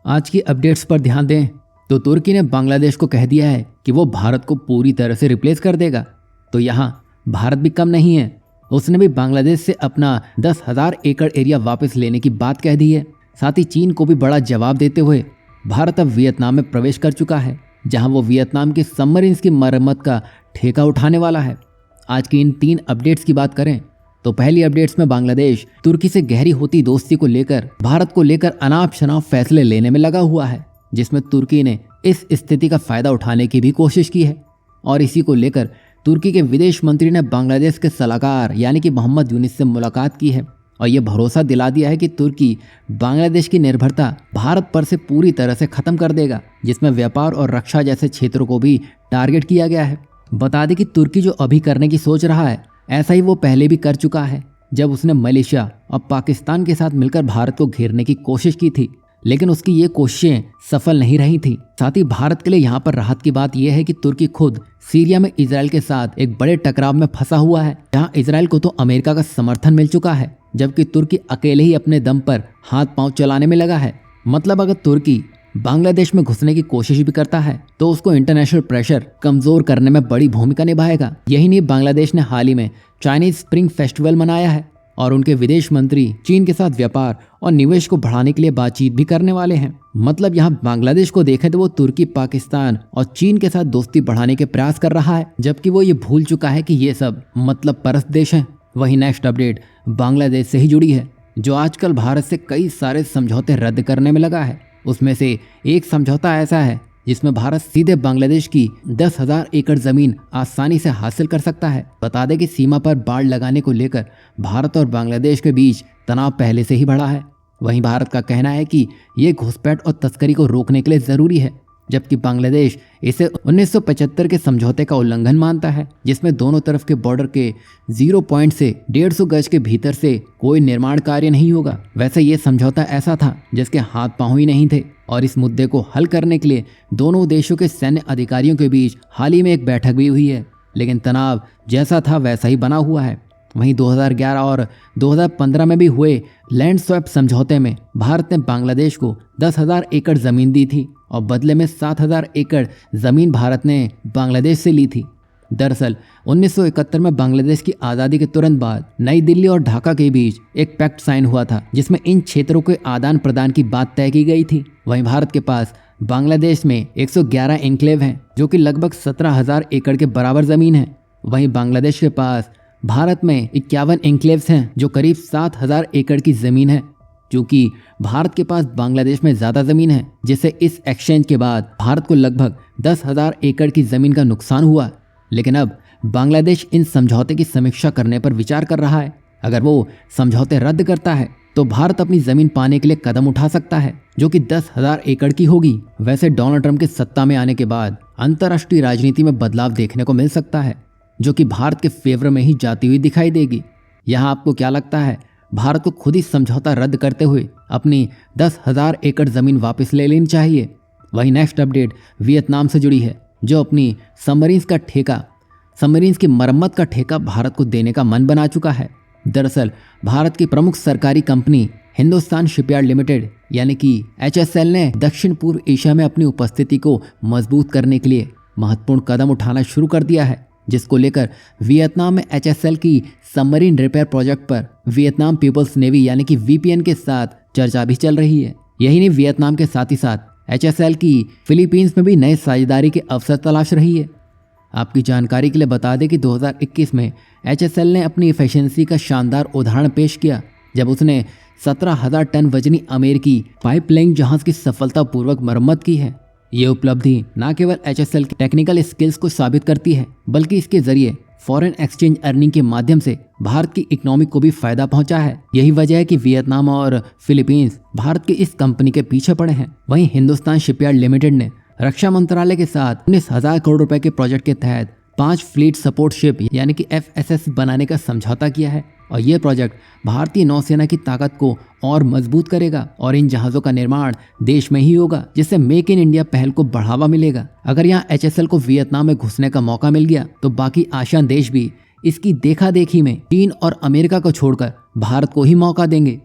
आज की अपडेट्स पर ध्यान दें तो तुर्की ने बांग्लादेश को कह दिया है कि वो भारत को पूरी तरह से रिप्लेस कर देगा। तो यहाँ भारत भी कम नहीं है, उसने भी बांग्लादेश से अपना 10,000 एकड़ एरिया वापस लेने की बात कह दी है। साथ ही चीन को भी बड़ा जवाब देते हुए भारत अब वियतनाम में प्रवेश कर चुका है, जहां वो वियतनाम की सबमरीन्स की मरम्मत का ठेका उठाने वाला है। आज की इन 3 अपडेट्स की बात करें तो पहली अपडेट्स में बांग्लादेश तुर्की से गहरी होती दोस्ती को लेकर भारत को लेकर अनाप शनाप फैसले लेने में लगा हुआ है, जिसमें तुर्की ने इस स्थिति का फायदा उठाने की भी कोशिश की है। और इसी को लेकर तुर्की के विदेश मंत्री ने बांग्लादेश के सलाहकार यानी कि मोहम्मद यूनिस से मुलाकात की है और ये भरोसा दिला दिया है कि तुर्की बांग्लादेश की निर्भरता भारत पर से पूरी तरह से खत्म कर देगा, जिसमें व्यापार और रक्षा जैसे क्षेत्रों को भी टारगेट किया गया है। बता दें कि तुर्की जो अभी करने की सोच रहा है ऐसा ही वो पहले भी कर चुका है, जब उसने मलेशिया और पाकिस्तान के साथ मिलकर भारत को घेरने की कोशिश की थी, लेकिन उसकी ये कोशिशें सफल नहीं रही थी। साथ ही भारत के लिए यहाँ पर राहत की बात यह है कि तुर्की खुद सीरिया में इजराइल के साथ एक बड़े टकराव में फंसा हुआ है, जहाँ इजराइल को तो अमेरिका का समर्थन मिल चुका है, जबकि तुर्की अकेले ही अपने दम पर हाथ पांव चलाने में लगा है। मतलब अगर तुर्की बांग्लादेश में घुसने की कोशिश भी करता है तो उसको इंटरनेशनल प्रेशर कमजोर करने में बड़ी भूमिका निभाएगा। यही नहीं, बांग्लादेश ने हाल ही में चाइनीज स्प्रिंग फेस्टिवल मनाया है और उनके विदेश मंत्री चीन के साथ व्यापार और निवेश को बढ़ाने के लिए बातचीत भी करने वाले हैं। मतलब यहाँ बांग्लादेश को देखें तो वो तुर्की, पाकिस्तान और चीन के साथ दोस्ती बढ़ाने के प्रयास कर रहा है, जबकि वो ये भूल चुका है कि ये सब मतलब परस्त देश हैं। वही नेक्स्ट अपडेट बांग्लादेश से ही जुड़ी है, जो आजकल भारत से कई सारे समझौते रद्द करने में लगा है। उसमें से एक समझौता ऐसा है जिसमें भारत सीधे बांग्लादेश की 10,000 एकड़ जमीन आसानी से हासिल कर सकता है। बता दें कि सीमा पर बाड़ लगाने को लेकर भारत और बांग्लादेश के बीच तनाव पहले से ही बढ़ा है। वहीं भारत का कहना है कि ये घुसपैठ और तस्करी को रोकने के लिए जरूरी है, जबकि बांग्लादेश इसे 1975 के समझौते का उल्लंघन मानता है, जिसमें दोनों तरफ के बॉर्डर के 0 पॉइंट से 150 गज के भीतर से कोई निर्माण कार्य नहीं होगा। वैसे ये समझौता ऐसा था जिसके हाथ पांव ही नहीं थे और इस मुद्दे को हल करने के लिए दोनों देशों के सैन्य अधिकारियों के बीच हाल ही में एक बैठक भी हुई है, लेकिन तनाव जैसा था वैसा ही बना हुआ है। वहीं 2011 और 2015 में भी हुए लैंड स्वैप समझौते में भारत ने बांग्लादेश को 10,000 एकड़ जमीन दी थी और बदले में 7,000 एकड़ जमीन भारत ने बांग्लादेश से ली थी। दरअसल 1971 में बांग्लादेश की आज़ादी के तुरंत बाद नई दिल्ली और ढाका के बीच एक पैक्ट साइन हुआ था, जिसमें इन क्षेत्रों के आदान प्रदान की बात तय की गई थी। वहीं भारत के पास बांग्लादेश में 111 एन्क्लेव हैं, जो कि लगभग 17,000 एकड़ के बराबर जमीन है। वहीं बांग्लादेश के पास भारत में 51 एन्क्लेव्स हैं, जो करीब 7,000 एकड़ की जमीन है। क्योंकि भारत के पास बांग्लादेश में ज़्यादा ज़मीन है, जिससे इस एक्सचेंज के बाद भारत को लगभग 10,000 एकड़ की ज़मीन का नुकसान हुआ। लेकिन अब बांग्लादेश इन समझौते की समीक्षा करने पर विचार कर रहा है। अगर वो समझौते रद्द करता है तो भारत अपनी ज़मीन पाने के लिए कदम उठा सकता है, जो कि 10,000 एकड़ की होगी। वैसे डोनाल्ड ट्रंप के सत्ता में आने के बाद अंतर्राष्ट्रीय राजनीति में बदलाव देखने को मिल सकता है, जो कि भारत के फेवर में ही जाती हुई दिखाई देगी। यहाँ आपको क्या लगता है, भारत को खुद ही समझौता रद्द करते हुए अपनी 10,000 एकड़ जमीन वापस ले लेनी चाहिए? वहीं नेक्स्ट अपडेट वियतनाम से जुड़ी है, जो अपनी सबमरीन्स की मरम्मत का ठेका भारत को देने का मन बना चुका है। दरअसल भारत की प्रमुख सरकारी कंपनी हिंदुस्तान शिपयार्ड लिमिटेड यानी कि HSL ने दक्षिण पूर्व एशिया में अपनी उपस्थिति को मजबूत करने के लिए महत्वपूर्ण कदम उठाना शुरू कर दिया है, जिसको लेकर वियतनाम में HSL की सबमरीन रिपेयर प्रोजेक्ट पर वियतनाम पीपल्स नेवी यानी कि VPN के साथ चर्चा भी चल रही है। यही नहीं, वियतनाम के साथ ही साथ HSL की फिलीपींस में भी नए साझेदारी के अवसर तलाश रही है। आपकी जानकारी के लिए बता दें कि 2021 में HSL ने अपनी एफिशिएंसी का शानदार उदाहरण पेश किया, जब उसने 17,000 टन वजनी अमेरिकी पाइपलाइन जहाज की सफलतापूर्वक मरम्मत की है। ये उपलब्धि न केवल HSL की टेक्निकल स्किल्स को साबित करती है, बल्कि इसके जरिए फॉरेन एक्सचेंज अर्निंग के माध्यम से भारत की इकोनॉमी को भी फायदा पहुंचा है। यही वजह है कि वियतनाम और फिलीपींस भारत की इस कंपनी के पीछे पड़े हैं। वहीं हिंदुस्तान शिपयार्ड लिमिटेड ने रक्षा मंत्रालय के साथ 19,000 करोड़ रुपए के प्रोजेक्ट के तहत 5 फ्लीट सपोर्ट शिप यानी कि FSS बनाने का समझौता किया है और ये प्रोजेक्ट भारतीय नौसेना की ताकत को और मजबूत करेगा और इन जहाज़ों का निर्माण देश में ही होगा, जिससे मेक इन इंडिया पहल को बढ़ावा मिलेगा। अगर यहाँ HSL को वियतनाम में घुसने का मौका मिल गया तो बाकी आसियान देश भी इसकी देखा देखी में चीन और अमेरिका को छोड़कर भारत को ही मौका देंगे।